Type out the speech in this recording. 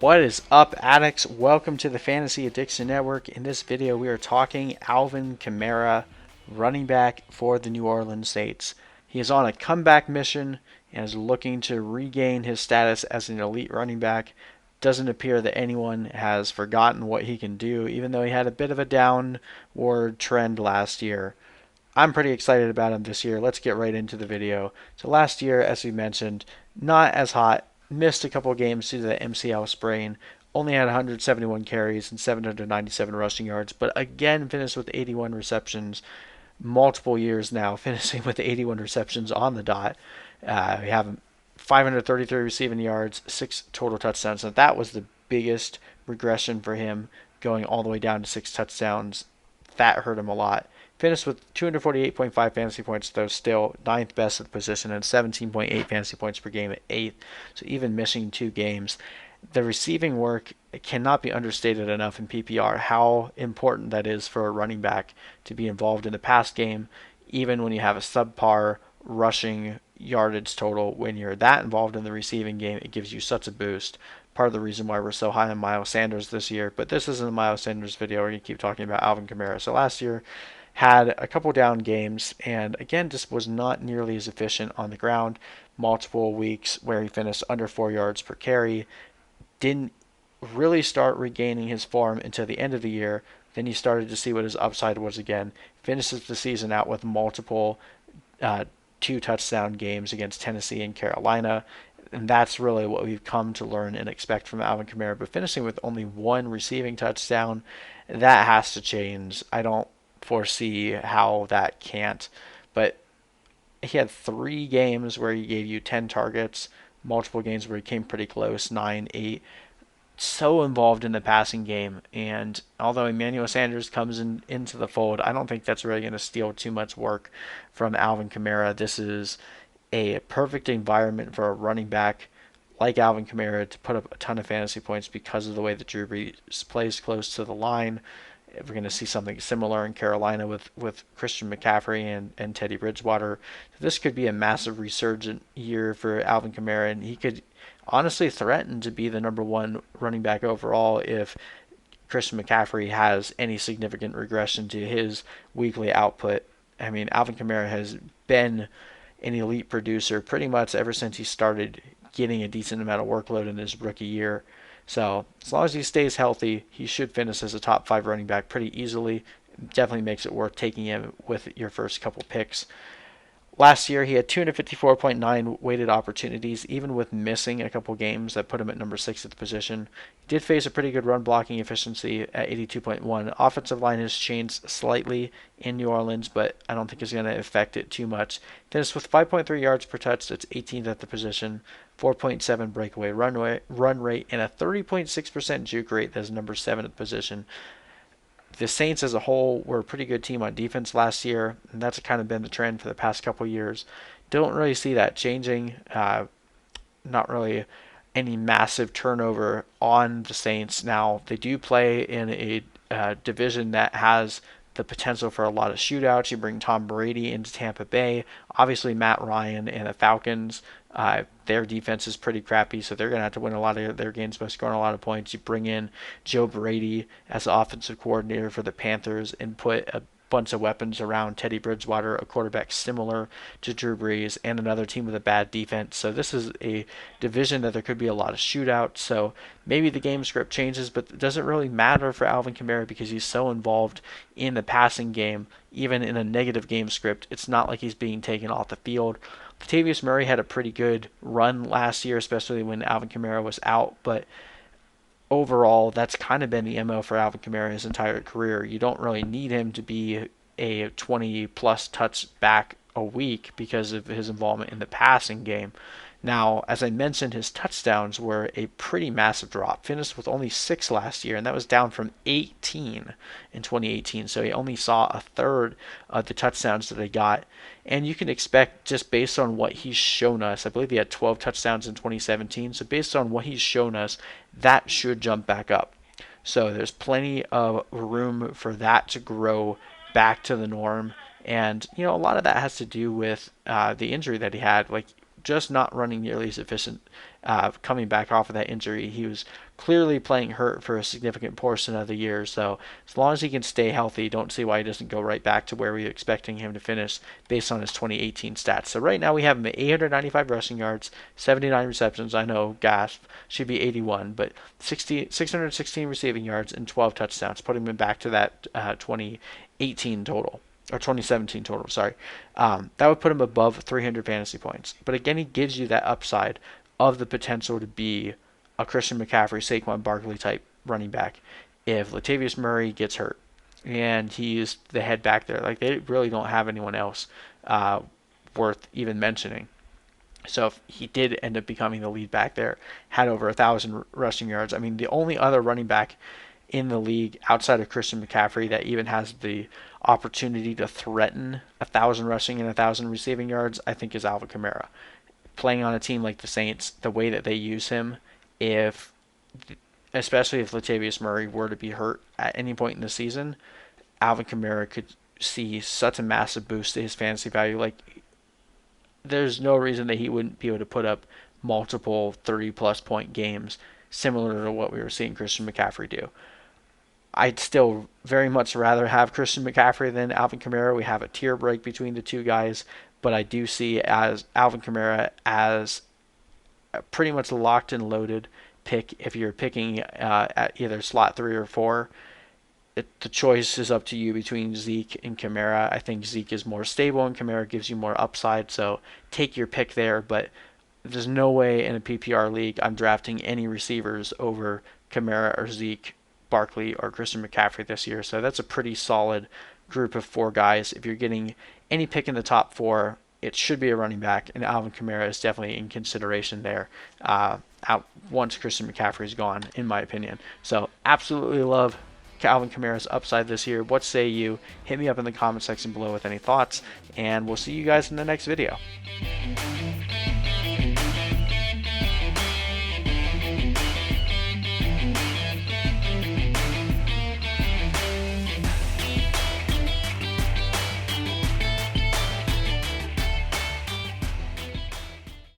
What is up, addicts? Welcome to the Fantasy Addiction Network. In this video, we are talking Alvin Kamara, running back for the New Orleans Saints. He is on a comeback mission and is looking to regain his status as an elite running back. Doesn't appear that anyone has forgotten what he can do, even though he had a bit of a downward trend last year. I'm pretty excited about him this year. Let's get right into the video. So last year, as we mentioned, not as hot. Missed a couple of games due to the MCL sprain. Only had 171 carries and 797 rushing yards, but again finished with 81 receptions. Multiple years now, finishing with 81 receptions on the dot. We have 533 receiving yards, 6 total touchdowns. And that was the biggest regression for him, going all the way down to 6 touchdowns. That hurt him a lot. Finished with 248.5 fantasy points, though still ninth best at the position, and 17.8 fantasy points per game at eighth. So even missing 2 games, the receiving work cannot be understated enough in PPR. How important that is for a running back to be involved in the pass game, even when you have a subpar rushing yardage total. When you're that involved in the receiving game, it gives you such a boost. Part of the reason why we're so high on Miles Sanders this year, but this isn't a Miles Sanders video. We're going to keep talking about Alvin Kamara. So last year, had a couple down games, and again, just was not nearly as efficient on the ground. Multiple weeks where he finished under 4 yards per carry. Didn't really start regaining his form until the end of the year. Then he started to see what his upside was again. Finishes the season out with multiple 2 touchdown games against Tennessee and Carolina. And that's really what we've come to learn and expect from Alvin Kamara. But finishing with only 1 receiving touchdown, that has to change. I don't foresee how that can't. But he had 3 games where he gave you 10 targets, multiple games where he came pretty close, 9, 8. So involved in the passing game, and although Emmanuel Sanders comes into the fold, I don't think that's really going to steal too much work from Alvin Kamara. This is a perfect environment for a running back like Alvin Kamara to put up a ton of fantasy points because of the way that Drew Brees plays close to the line. We're going to see something similar in Carolina with Christian McCaffrey and Teddy Bridgewater. This could be a massive resurgent year for Alvin Kamara, and he could honestly threaten to be the #1 running back overall if Christian McCaffrey has any significant regression to his weekly output. I mean, Alvin Kamara has been an elite producer pretty much ever since he started getting a decent amount of workload in his rookie year. So as long as he stays healthy, he should finish as a top 5 running back pretty easily. Definitely makes it worth taking him with your first couple picks. Last year, he had 254.9 weighted opportunities, even with missing a couple games that put him at number 6 at the position. He did face a pretty good run blocking efficiency at 82.1. Offensive line has changed slightly in New Orleans, but I don't think it's going to affect it too much. Finished with 5.3 yards per touch, that's 18th at the position, 4.7 breakaway run rate, and a 30.6% juke rate, that's number 7 at the position. The Saints as a whole were a pretty good team on defense last year, and that's kind of been the trend for the past couple years. Don't really see that changing. Not really any massive turnover on the Saints. Now, they do play in a division that has the potential for a lot of shootouts. You bring Tom Brady into Tampa Bay. Obviously, Matt Ryan and the Falcons, their defense is pretty crappy, so they're going to have to win a lot of their games by scoring a lot of points. You bring in Joe Brady as the offensive coordinator for the Panthers and put a bunch of weapons around Teddy Bridgewater, a quarterback similar to Drew Brees, and another team with a bad defense. So this is a division that there could be a lot of shootouts. So maybe the game script changes, but it doesn't really matter for Alvin Kamara because he's so involved in the passing game. Even in a negative game script, it's not like he's being taken off the field. Latavius Murray had a pretty good run last year, especially when Alvin Kamara was out, but overall, that's kind of been the MO for Alvin Kamara his entire career. You don't really need him to be a 20-plus touch back a week because of his involvement in the passing game. Now, as I mentioned, his touchdowns were a pretty massive drop. Finished with only 6 last year, and that was down from 18 in 2018. So he only saw a third of the touchdowns that they got. And you can expect, just based on what he's shown us, I believe he had 12 touchdowns in 2017. So based on what he's shown us, that should jump back up. So there's plenty of room for that to grow back to the norm. And, a lot of that has to do with the injury that he had. Like, just not running nearly as efficient coming back off of that injury. He was clearly playing hurt for a significant portion of the year. So as long as he can stay healthy, don't see why he doesn't go right back to where we were expecting him to finish based on his 2018 stats. So right now we have him at 895 rushing yards, 79 receptions. I know, gasp, should be 81, but 616 receiving yards and 12 touchdowns, putting him back to that 2018 total. Or 2017 total, sorry. That would put him above 300 fantasy points. But again, he gives you that upside of the potential to be a Christian McCaffrey, Saquon Barkley type running back if Latavius Murray gets hurt and he's the head back there. Like, they really don't have anyone else worth even mentioning. So if he did end up becoming the lead back there, had over 1,000 rushing yards. I mean, the only other running back in the league outside of Christian McCaffrey that even has the opportunity to threaten 1,000 rushing and 1,000 receiving yards, I think, is Alvin Kamara. Playing on a team like the Saints, the way that they use him, especially if Latavius Murray were to be hurt at any point in the season, Alvin Kamara could see such a massive boost to his fantasy value. Like, there's no reason that he wouldn't be able to put up multiple 30-plus point games similar to what we were seeing Christian McCaffrey do. I'd still very much rather have Christian McCaffrey than Alvin Kamara. We have a tier break between the two guys, but I do see as Alvin Kamara as a pretty much locked and loaded pick if you're picking at either slot 3 or 4. The choice is up to you between Zeke and Kamara. I think Zeke is more stable and Kamara gives you more upside, so take your pick there, but there's no way in a PPR league I'm drafting any receivers over Kamara or Zeke, Barkley, or Christian McCaffrey this year. So that's a pretty solid group of 4 guys. If you're getting any pick in the top 4, it should be a running back, and Alvin Kamara is definitely in consideration there out once Christian McCaffrey is gone, in my opinion. So absolutely love Alvin Kamara's upside this year. What say you? Hit me up in the comment section below with any thoughts, and we'll see you guys in the next video.